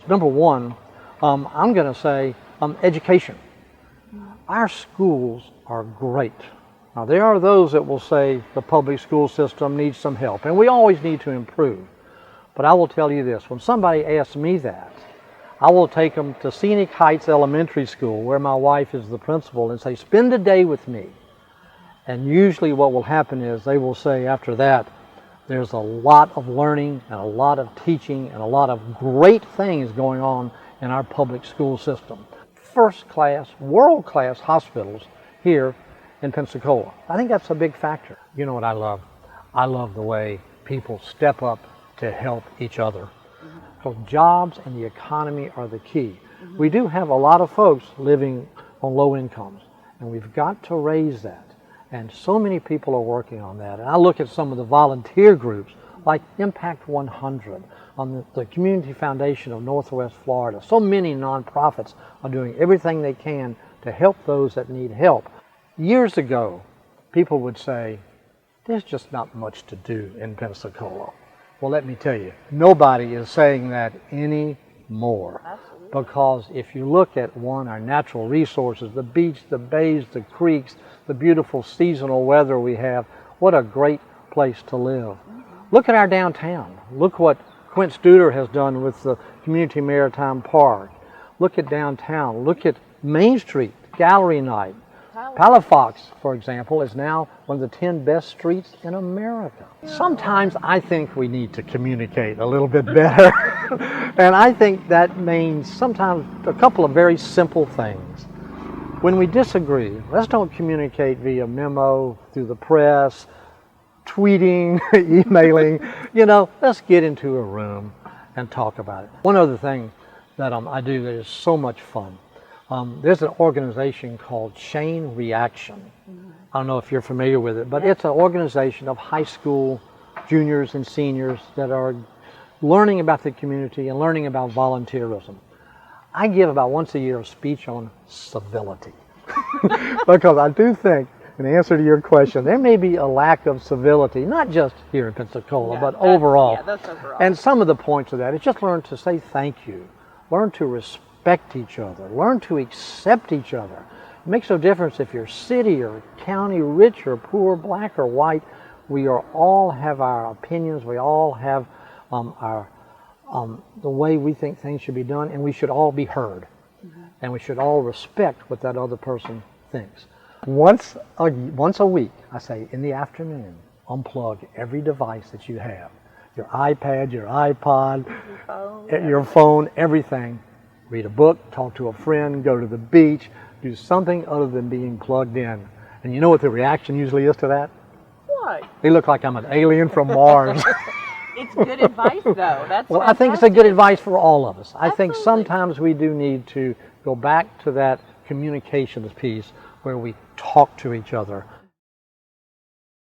Number one, I'm going to say education. Our schools are great. Now, there are those that will say the public school system needs some help, and we always need to improve. But I will tell you this, when somebody asks me that, I will take them to Scenic Heights Elementary School, where my wife is the principal, and say, spend a day with me. And usually what will happen is they will say after that, there's a lot of learning and a lot of teaching and a lot of great things going on in our public school system. First-class, world-class hospitals here in Pensacola. I think that's a big factor. You know what I love? I love the way people step up to help each other. Because jobs and the economy are the key. We do have a lot of folks living on low incomes, and we've got to raise that. And so many people are working on that. And I look at some of the volunteer groups like Impact 100, on the Community Foundation of Northwest Florida. So many nonprofits are doing everything they can to help those that need help. Years ago, people would say, there's just not much to do in Pensacola. Well, let me tell you, nobody is saying that anymore. Absolutely. Because if you look at our natural resources, the beach, the bays, the creeks, the beautiful seasonal weather we have, what a great place to live. Look at our downtown. Look what Quint Studer has done with the Community Maritime Park. Look at downtown. Look at Main Street, Gallery Night. Palafox, for example, is now one of the 10 best streets in America. Sometimes I think we need to communicate a little bit better. And I think that means sometimes a couple of very simple things. When we disagree, let's don't communicate via memo, through the press, tweeting, emailing. Let's get into a room and talk about it. One other thing that I do that is so much fun. There's an organization called Chain Reaction. I don't know if you're familiar with it, but it's an organization of high school juniors and seniors that are learning about the community and learning about volunteerism. I give about once a year a speech on civility. Because I do think, in answer to your question, there may be a lack of civility, not just here in Pensacola, but overall. Yeah, that's overall. And some of the points of that is just learn to say thank you, learn to respect each other, learn to accept each other. It makes no difference if you're city or county, rich or poor, black or white. We all have our opinions. We all have the way we think things should be done, and we should all be heard. And we should all respect what that other person thinks. Once a week, I say, in the afternoon, unplug every device that you have. Your iPad, your iPod, your phone, everything. Read a book, talk to a friend, go to the beach, do something other than being plugged in. And you know what the reaction usually is to that? What? They look like I'm an alien from Mars. It's good advice, though. That's well, fantastic. I think it's a good advice for all of us. I think Absolutely. sometimes we do need to go back to that communications piece where we talk to each other